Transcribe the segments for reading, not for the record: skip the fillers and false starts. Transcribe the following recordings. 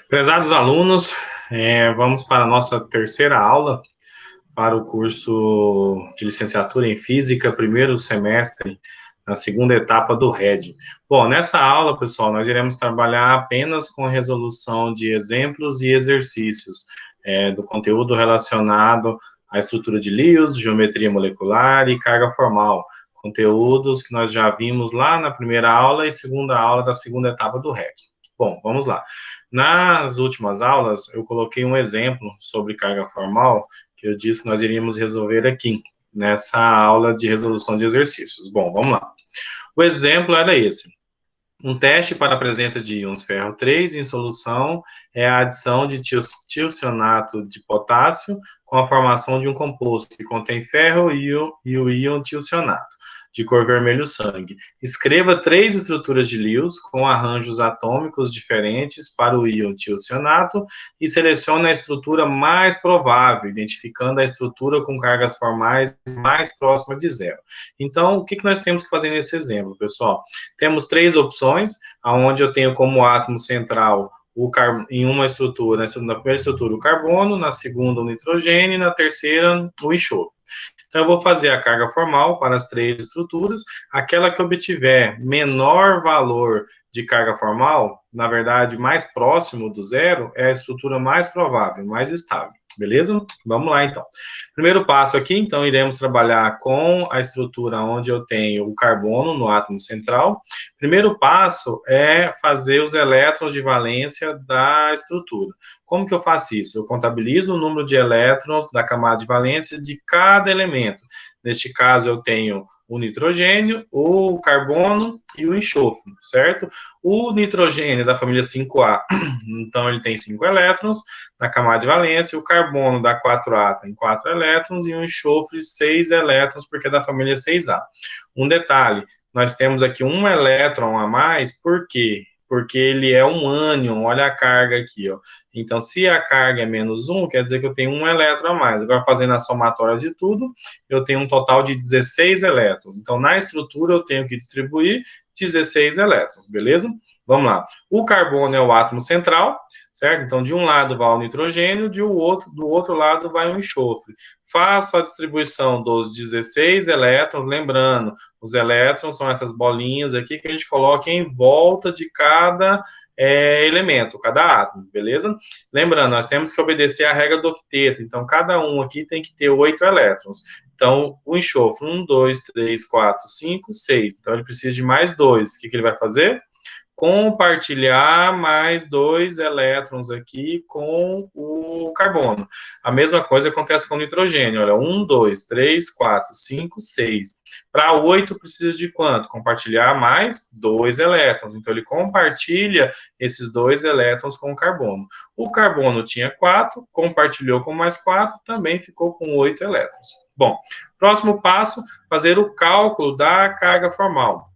Prezados alunos, vamos para a nossa terceira aula para o curso de licenciatura em Física, primeiro semestre, na segunda etapa do RED. Bom, nessa aula, pessoal, nós iremos trabalhar apenas com resolução de exemplos e exercícios do conteúdo relacionado à estrutura de Lewis, geometria molecular e carga formal, conteúdos que nós já vimos lá na primeira aula e segunda aula da segunda etapa do RED. Bom, vamos lá. Nas últimas aulas, eu coloquei um exemplo sobre carga formal, que eu disse que nós iríamos resolver aqui, nessa aula de resolução de exercícios. Bom, vamos lá. O exemplo era esse. Um teste para a presença de íons ferro 3 em solução é a adição de tilcionato de potássio com a formação de um composto que contém ferro e o íon tilcionato, de cor vermelho sangue. Escreva 3 estruturas de Lewis com arranjos atômicos diferentes para o íon tilcionato e selecione a estrutura mais provável, identificando a estrutura com cargas formais mais próxima de zero. Então, o que nós temos que fazer nesse exemplo, pessoal? Temos 3 opções, onde eu tenho como átomo central em uma estrutura, na primeira estrutura o carbono, na segunda o nitrogênio e na terceira o enxofre. Então, eu vou fazer a carga formal para as 3 estruturas. Aquela que obtiver menor valor de carga formal, na verdade, mais próximo do zero, é a estrutura mais provável, mais estável. Beleza? Vamos lá, então. Primeiro passo aqui, então, iremos trabalhar com a estrutura onde eu tenho o carbono no átomo central. Primeiro passo é fazer os elétrons de valência da estrutura. Como que eu faço isso? Eu contabilizo o número de elétrons da camada de valência de cada elemento. Neste caso, eu tenho o nitrogênio, o carbono e o enxofre, certo? O nitrogênio da família 5A, então ele tem 5 elétrons na camada de valência, o carbono da 4A tem 4 elétrons e o enxofre 6 elétrons, porque é da família 6A. Um detalhe, nós temos aqui um elétron a mais, por quê? Porque ele é um ânion, olha a carga aqui, ó. Então, se a carga é menos 1, quer dizer que eu tenho um elétron a mais. Agora, fazendo a somatória de tudo, eu tenho um total de 16 elétrons. Então, na estrutura, eu tenho que distribuir 16 elétrons, beleza? Vamos lá. O carbono é o átomo central, certo? Então, de um lado vai o nitrogênio, do outro lado vai o enxofre. Faço a distribuição dos 16 elétrons, lembrando, os elétrons são essas bolinhas aqui que a gente coloca em volta de cada elemento, cada átomo, beleza? Lembrando, nós temos que obedecer à regra do octeto, então cada um aqui tem que ter 8 elétrons. Então, o enxofre, 1, 2, 3, 4, 5, 6. Então, ele precisa de mais 2. O que ele vai fazer? Compartilhar mais 2 elétrons aqui com o carbono. A mesma coisa acontece com o nitrogênio. Olha, 1, 2, 3, 4, 5, 6. Para 8 precisa de quanto? Compartilhar mais 2 elétrons. Então, ele compartilha esses 2 elétrons com o carbono. O carbono tinha 4, compartilhou com mais 4, também ficou com 8 elétrons. Bom, próximo passo, fazer o cálculo da carga formal.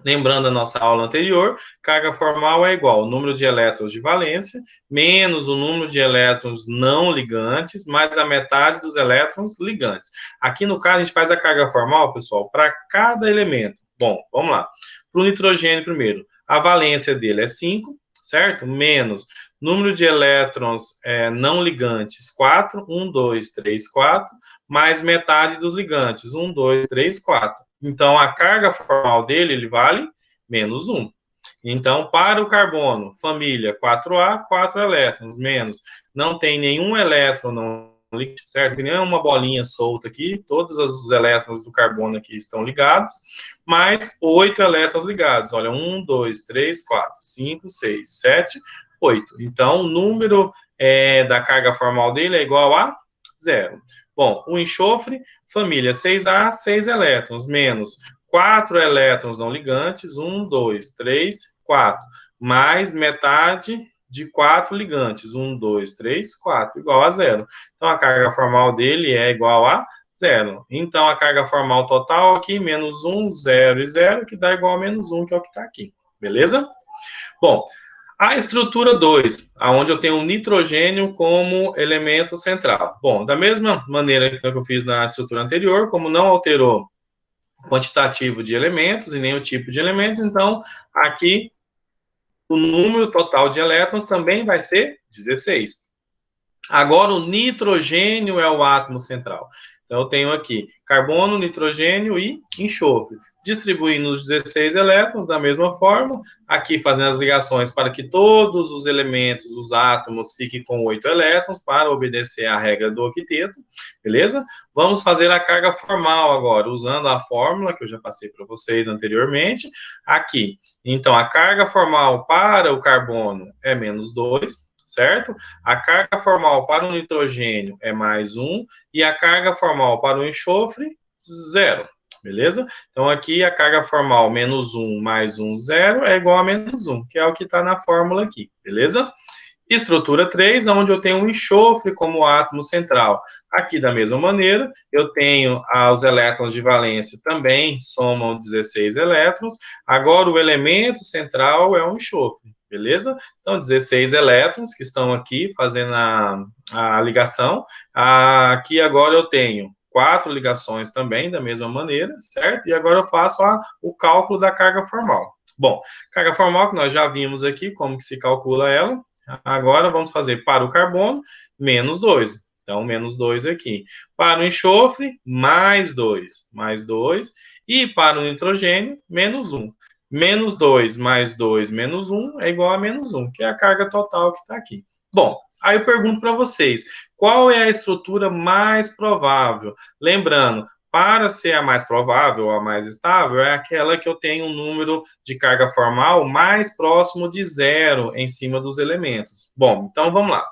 Lembrando a nossa aula anterior, carga formal é igual ao número de elétrons de valência, menos o número de elétrons não ligantes, mais a metade dos elétrons ligantes. Aqui no caso, a gente faz a carga formal, pessoal, para cada elemento. Bom, vamos lá. Para o nitrogênio primeiro, a valência dele é 5, certo? Menos número de elétrons não ligantes, 4, 1, 2, 3, 4, mais metade dos ligantes, 1, 2, 3, 4. Então, a carga formal dele, ele vale menos 1. Então, para o carbono, família 4A, 4 elétrons, menos. Não tem nenhum elétron não líquido, certo? Nenhuma bolinha solta aqui, todos os elétrons do carbono aqui estão ligados, mais 8 elétrons ligados. Olha, 1, 2, 3, 4, 5, 6, 7, 8. Então, o número da carga formal dele é igual a 0. Bom, o enxofre, família 6A, 6 elétrons, menos 4 elétrons não ligantes, 1, 2, 3, 4, mais metade de 4 ligantes, 1, 2, 3, 4, igual a 0. Então, a carga formal dele é igual a 0. Então, a carga formal total aqui, menos 1, 0 e 0, que dá igual a menos 1, que é o que está aqui. Beleza? Bom, a estrutura 2, onde eu tenho o nitrogênio como elemento central. Bom, da mesma maneira que eu fiz na estrutura anterior, como não alterou o quantitativo de elementos e nem o tipo de elementos, então aqui o número total de elétrons também vai ser 16. Agora, o nitrogênio é o átomo central. Então, eu tenho aqui carbono, nitrogênio e enxofre. Distribuindo os 16 elétrons da mesma forma, aqui fazendo as ligações para que todos os elementos, os átomos, fiquem com 8 elétrons para obedecer à regra do octeto, beleza? Vamos fazer a carga formal agora, usando a fórmula que eu já passei para vocês anteriormente, aqui. Então, a carga formal para o carbono é menos 2, certo? A carga formal para o nitrogênio é mais 1 e a carga formal para o enxofre, 0, beleza? Então, aqui a carga formal menos 1 mais 1, 0 é igual a menos 1, que é o que está na fórmula aqui, beleza? Estrutura 3, onde eu tenho o enxofre como átomo central. Aqui, da mesma maneira, eu tenho os elétrons de valência também somam 16 elétrons. Agora, o elemento central é o enxofre, beleza? Então, 16 elétrons que estão aqui fazendo a ligação. Aqui, agora, eu tenho 4 ligações também, da mesma maneira, certo? E agora eu faço o cálculo da carga formal. Bom, carga formal que nós já vimos aqui, como que se calcula ela. Agora vamos fazer para o carbono, menos 2. Então, menos 2 aqui. Para o enxofre, mais 2. Mais 2. E para o nitrogênio, menos 1. Menos 2 mais 2 menos 1 é igual a menos 1, que é a carga total que está aqui. Bom, aí eu pergunto para vocês, qual é a estrutura mais provável? Lembrando, para ser a mais provável ou a mais estável, é aquela que eu tenho um número de carga formal mais próximo de 0 em cima dos elementos. Bom, então vamos lá.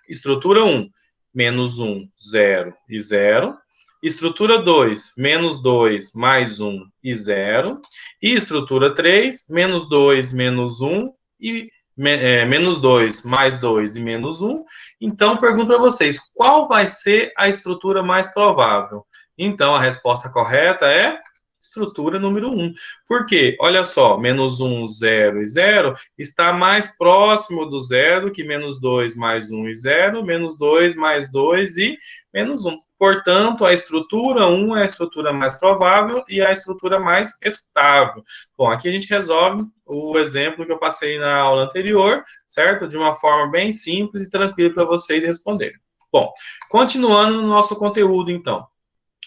Estrutura 1, menos 1, 0 e 0. Estrutura 2, menos 2, mais 1 e 0. E estrutura 3, menos 2, menos 1 e menos 2, mais 2 e menos 1. Então, pergunto para vocês, qual vai ser a estrutura mais provável? Então, a resposta correta é estrutura número 1. Por quê? Olha só, menos 1, 0 e 0 está mais próximo do zero que menos 2 mais 1 e 0, menos 2 mais 2 e menos 1. Portanto, a estrutura 1 é a estrutura mais provável e a estrutura mais estável. Bom, aqui a gente resolve o exemplo que eu passei na aula anterior, certo? De uma forma bem simples e tranquila para vocês responderem. Bom, continuando no nosso conteúdo, então.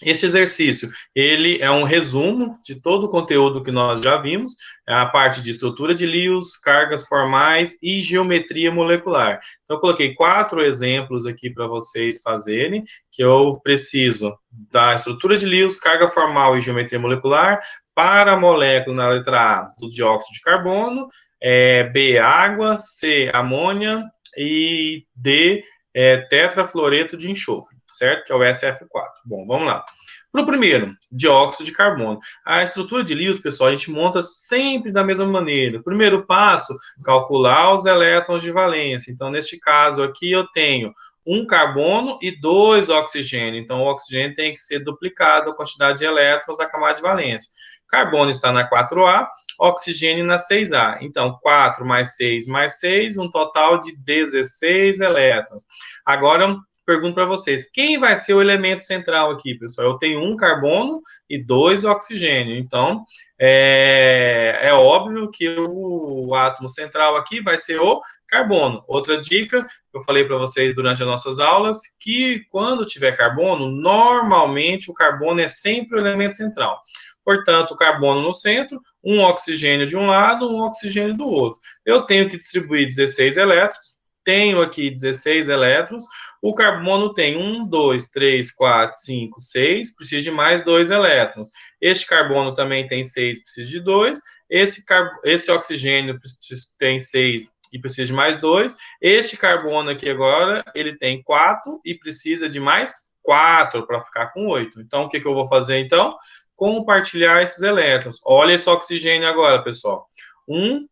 Esse exercício, ele é um resumo de todo o conteúdo que nós já vimos, a parte de estrutura de Lewis, cargas formais e geometria molecular. Então, eu coloquei 4 exemplos aqui para vocês fazerem, que eu preciso da estrutura de Lewis, carga formal e geometria molecular, para a molécula na letra A, do dióxido de carbono, B, água, C, amônia e D, tetrafluoreto de enxofre, certo? Que é o SF4. Bom, vamos lá. Para o primeiro, dióxido de carbono. A estrutura de Lewis, pessoal, a gente monta sempre da mesma maneira. Primeiro passo, calcular os elétrons de valência. Então, neste caso aqui, eu tenho um carbono e 2 oxigênio. Então, o oxigênio tem que ser duplicado a quantidade de elétrons da camada de valência. Carbono está na 4A, oxigênio na 6A. Então, 4 mais 6, um total de 16 elétrons. Agora, pergunto para vocês, quem vai ser o elemento central aqui, pessoal? Eu tenho um carbono e 2 oxigênio. Então, é óbvio que o átomo central aqui vai ser o carbono. Outra dica que eu falei para vocês durante as nossas aulas, que quando tiver carbono, normalmente o carbono é sempre o elemento central. Portanto, o carbono no centro, um oxigênio de um lado, um oxigênio do outro. Eu tenho que distribuir 16 elétrons, tenho aqui 16 elétrons, o carbono tem 1, 2, 3, 4, 5, 6, precisa de mais 2 elétrons. Este carbono também tem 6, precisa de 2. Esse oxigênio tem 6 e precisa de mais 2. Este carbono aqui agora, ele tem 4 e precisa de mais 4 para ficar com 8. Então, o que eu vou fazer, então? Compartilhar esses elétrons. Olha esse oxigênio agora, pessoal. 1,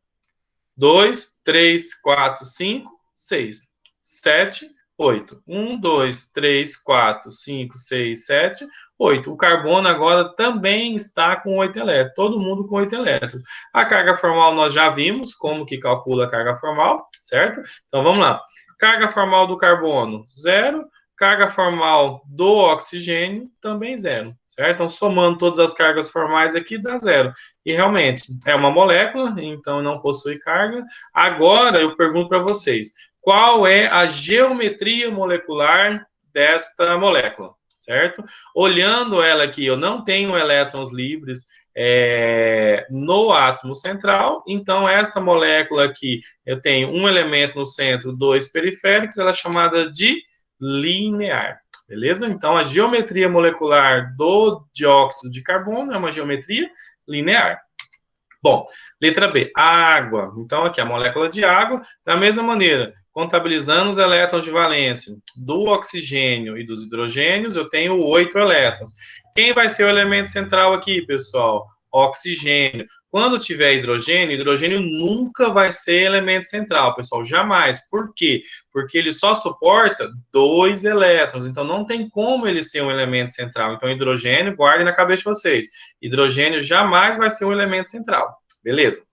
2, 3, 4, 5, 6, 7, 8. 1, 2, 3, 4, 5, 6, 7, 8. O carbono agora também está com 8 elétrons. Todo mundo com 8 elétrons. A carga formal nós já vimos como que calcula a carga formal, certo? Então, vamos lá. Carga formal do carbono, 0. Carga formal do oxigênio, também 0, certo? Então, somando todas as cargas formais aqui, dá zero. E realmente, é uma molécula, então não possui carga. Agora, eu pergunto para vocês, qual é a geometria molecular desta molécula, certo? Olhando ela aqui, eu não tenho elétrons livres no átomo central, então esta molécula aqui, eu tenho um elemento no centro, dois periféricos, ela é chamada de linear. Beleza? Então, a geometria molecular do dióxido de carbono é uma geometria linear. Bom, letra B, água. Então, aqui a molécula de água, da mesma maneira, contabilizando os elétrons de valência do oxigênio e dos hidrogênios, eu tenho 8 elétrons. Quem vai ser o elemento central aqui, pessoal? Oxigênio. Quando tiver hidrogênio, hidrogênio nunca vai ser elemento central, pessoal, jamais. Por quê? Porque ele só suporta 2 elétrons, então não tem como ele ser um elemento central. Então, hidrogênio, guardem na cabeça de vocês, hidrogênio jamais vai ser um elemento central, beleza?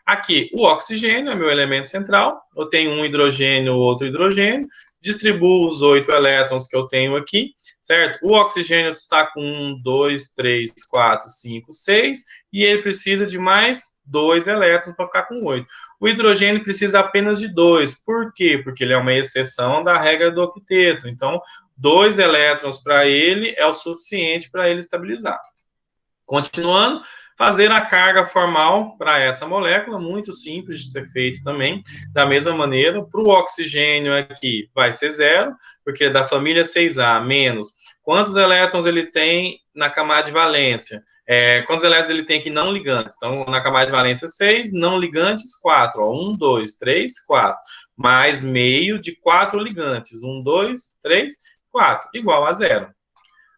Aqui, o oxigênio é meu elemento central, eu tenho um hidrogênio, outro hidrogênio, distribuo os 8 elétrons que eu tenho aqui, certo? O oxigênio está com 1, 2, 3, 4, 5, 6, e ele precisa de mais 2 elétrons para ficar com 8. O hidrogênio precisa apenas de 2. Por quê? Porque ele é uma exceção da regra do octeto. Então, 2 elétrons para ele é o suficiente para ele estabilizar. Continuando, fazer a carga formal para essa molécula, muito simples de ser feito também. Da mesma maneira, para o oxigênio aqui vai ser zero, porque é da família 6A menos. Quantos elétrons ele tem na camada de valência? Quantos elétrons ele tem aqui não ligantes? Então, na camada de valência 6, não ligantes 4. 1, 2, 3, 4. Mais meio de 4 ligantes. 1, 2, 3, 4. Igual a zero.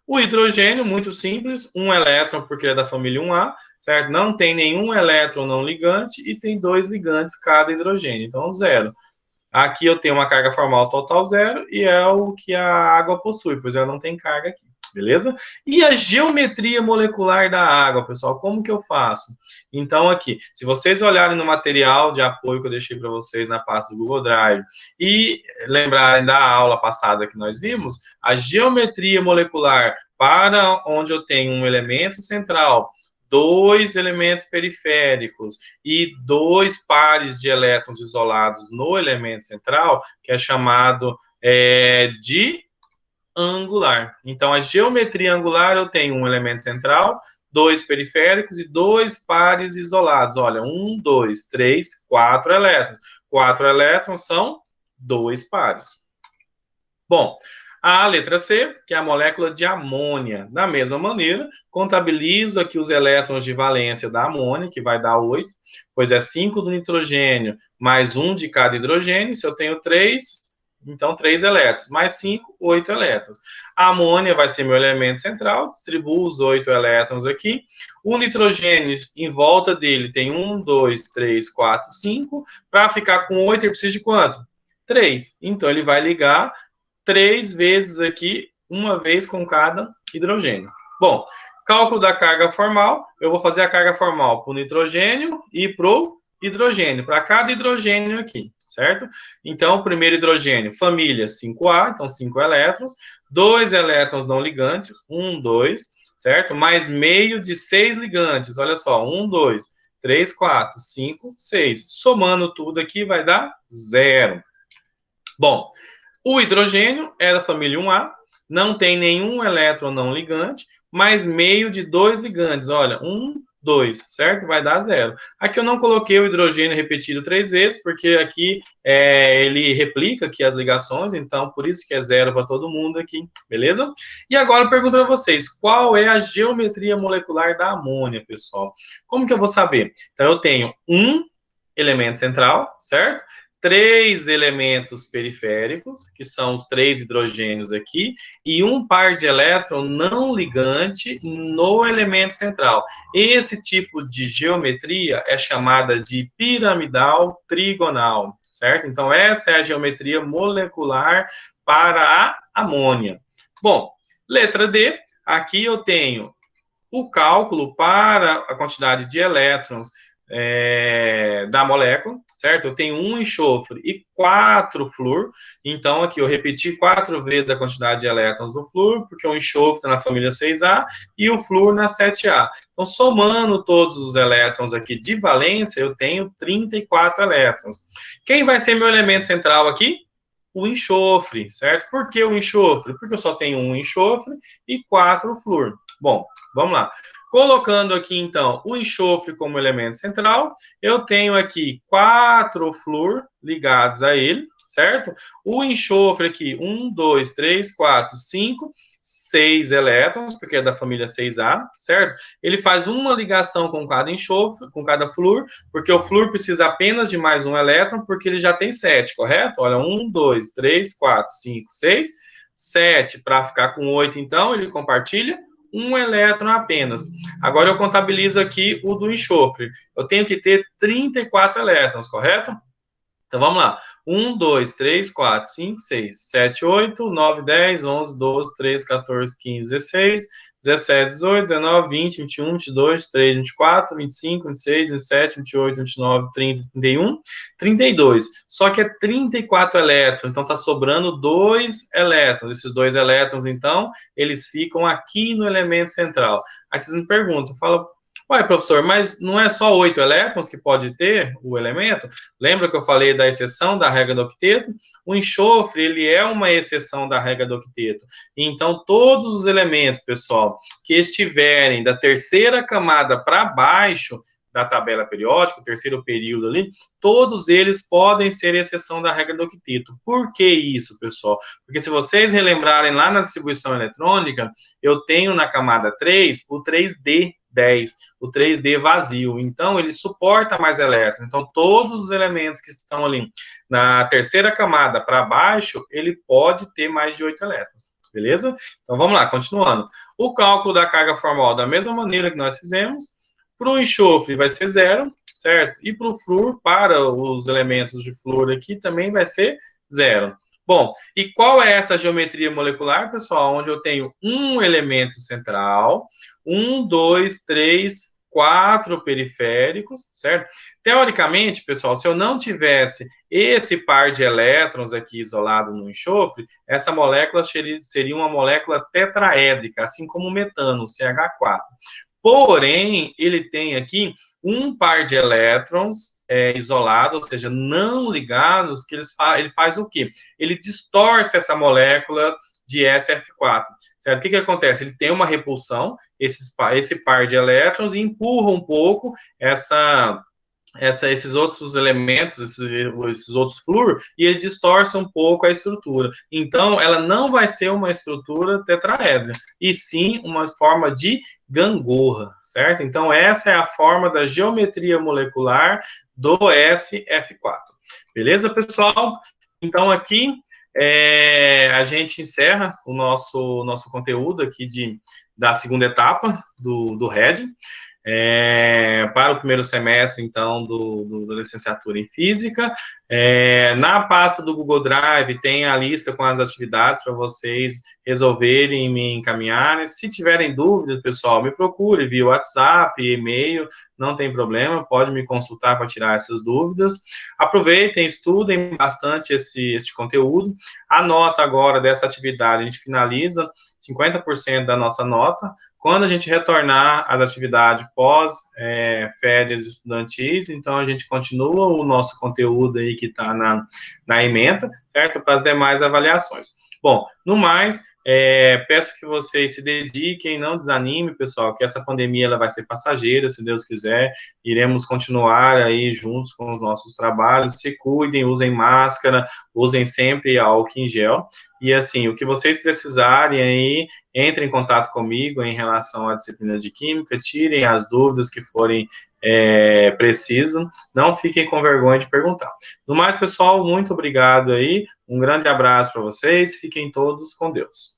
O hidrogênio, muito simples, um elétron, porque é da família 1A, certo? Não tem nenhum elétron não ligante e tem 2 ligantes cada hidrogênio, então zero. Aqui eu tenho uma carga formal total zero e é o que a água possui, pois ela não tem carga aqui, beleza? E a geometria molecular da água, pessoal, como que eu faço? Então aqui, se vocês olharem no material de apoio que eu deixei para vocês na pasta do Google Drive e lembrarem da aula passada que nós vimos, a geometria molecular para onde eu tenho um elemento central, 2 elementos periféricos e 2 pares de elétrons isolados no elemento central, que é chamado de angular. Então, a geometria angular, eu tenho um elemento central, 2 periféricos e 2 pares isolados. Olha, 1, 2, 3, 4 elétrons. 4 elétrons são 2 pares. Bom, a letra C, que é a molécula de amônia. Da mesma maneira, contabilizo aqui os elétrons de valência da amônia, que vai dar 8, pois é 5 do nitrogênio mais 1 de cada hidrogênio. Se eu tenho 3, então 3 elétrons, mais 5, 8 elétrons. A amônia vai ser meu elemento central, distribuo os 8 elétrons aqui. O nitrogênio, em volta dele, tem 1, 2, 3, 4, 5. Para ficar com 8, ele precisa de quanto? 3. Então, ele vai ligar 3 vezes aqui, uma vez com cada hidrogênio. Bom, cálculo da carga formal, eu vou fazer a carga formal para o nitrogênio e para o hidrogênio, para cada hidrogênio aqui, certo? Então, o primeiro hidrogênio, família 5A, então 5 elétrons, 2 elétrons não ligantes, 1, 2, certo? Mais meio de 6 ligantes, olha só, 1, 2, 3, 4, 5, 6. Somando tudo aqui vai dar 0. Bom, o hidrogênio é da família 1A, não tem nenhum elétron não ligante, mais meio de 2 ligantes. Olha, 1, 2, certo? Vai dar 0. Aqui eu não coloquei o hidrogênio repetido 3 vezes, porque aqui ele replica aqui as ligações, então por isso que é 0 para todo mundo aqui, beleza? E agora eu pergunto para vocês, qual é a geometria molecular da amônia, pessoal? Como que eu vou saber? Então eu tenho um elemento central, certo? 3 elementos periféricos, que são os 3 hidrogênios aqui, e um par de elétron não ligante no elemento central. Esse tipo de geometria é chamada de piramidal trigonal, certo? Então, essa é a geometria molecular para a amônia. Bom, letra D, aqui eu tenho o cálculo para a quantidade de elétrons da molécula, certo? Eu tenho um enxofre e 4 flúor, então aqui eu repeti 4 vezes a quantidade de elétrons do flúor, porque o enxofre está na família 6A e o flúor na 7A. Então, somando todos os elétrons aqui de valência, eu tenho 34 elétrons. Quem vai ser meu elemento central aqui? O enxofre, certo? Por que o enxofre? Porque eu só tenho um enxofre e 4 flúor. Bom, vamos lá. Colocando aqui, então, o enxofre como elemento central, eu tenho aqui 4 flúor ligados a ele, certo? O enxofre aqui, 1, 2, 3, 4, 5, 6 elétrons, porque é da família 6A, certo? Ele faz uma ligação com cada enxofre, com cada flúor, porque o flúor precisa apenas de mais um elétron, porque ele já tem 7, correto? Olha, 1, 2, 3, 4, 5, 6, 7, para ficar com 8, então, ele compartilha um elétron apenas. Agora eu contabilizo aqui o do enxofre. Eu tenho que ter 34 elétrons, correto? Então, vamos lá. 1, 2, 3, 4, 5, 6, 7, 8, 9, 10, 11, 12, 13, 14, 15, 16, 17, 18, 19, 20, 21, 22, 23, 24, 25, 26, 27, 28, 29, 30, 31, 32. Só que é 34 elétrons, então está sobrando 2 elétrons. Esses 2 elétrons, então, eles ficam aqui no elemento central. Aí vocês me perguntam, falam, ué, professor, mas não é só 8 elétrons que pode ter o elemento? Lembra que eu falei da exceção da regra do octeto? O enxofre, ele é uma exceção da regra do octeto. Então, todos os elementos, pessoal, que estiverem da terceira camada para baixo da tabela periódica, o terceiro período ali, todos eles podem ser exceção da regra do octeto. Por que isso, pessoal? Porque se vocês relembrarem lá na distribuição eletrônica, eu tenho na camada 3 o 3D, 10, o 3D vazio. Então, ele suporta mais elétrons. Então, todos os elementos que estão ali na terceira camada para baixo, ele pode ter mais de 8 elétrons. Beleza? Então, vamos lá, continuando. O cálculo da carga formal, da mesma maneira que nós fizemos, para o enxofre vai ser 0, certo? E para o flúor, para os elementos de flúor aqui, também vai ser 0. Bom, e qual é essa geometria molecular, pessoal? Onde eu tenho um elemento central, 1, 2, 3, 4 periféricos, certo? Teoricamente, pessoal, se eu não tivesse esse par de elétrons aqui isolado no enxofre, essa molécula seria uma molécula tetraédrica, assim como o metano, o CH4. Porém, ele tem aqui um par de elétrons isolados, ou seja, não ligados, que ele faz o quê? Ele distorce essa molécula de SF4, certo? O que acontece? Ele tem uma repulsão, esse par de elétrons, e empurra um pouco esses outros elementos, esses outros flúor, e ele distorce um pouco a estrutura. Então, ela não vai ser uma estrutura tetraédrica, e sim uma forma de gangorra, certo? Então, essa é a forma da geometria molecular do SF4. Beleza, pessoal? Então, aqui a gente encerra o nosso conteúdo aqui da segunda etapa do RED. Para o primeiro semestre, então, da licenciatura em Física. Na pasta do Google Drive tem a lista com as atividades para vocês resolverem e me encaminharem. Se tiverem dúvidas, pessoal, me procure via WhatsApp, e-mail, não tem problema, pode me consultar para tirar essas dúvidas. Aproveitem, estudem bastante este conteúdo. A nota agora dessa atividade, a gente finaliza 50% da nossa nota. Quando a gente retornar às atividades pós férias estudantis, então a gente continua o nosso conteúdo aí que está na ementa, certo? Para as demais avaliações. Bom, no mais, peço que vocês se dediquem, não desanime, pessoal, que essa pandemia ela vai ser passageira, se Deus quiser, iremos continuar aí juntos com os nossos trabalhos, se cuidem, usem máscara, usem sempre álcool em gel, e assim, o que vocês precisarem aí, entrem em contato comigo em relação à disciplina de Química, tirem as dúvidas que forem precisam, não fiquem com vergonha de perguntar. No mais, pessoal, muito obrigado aí, um grande abraço para vocês, fiquem todos com Deus.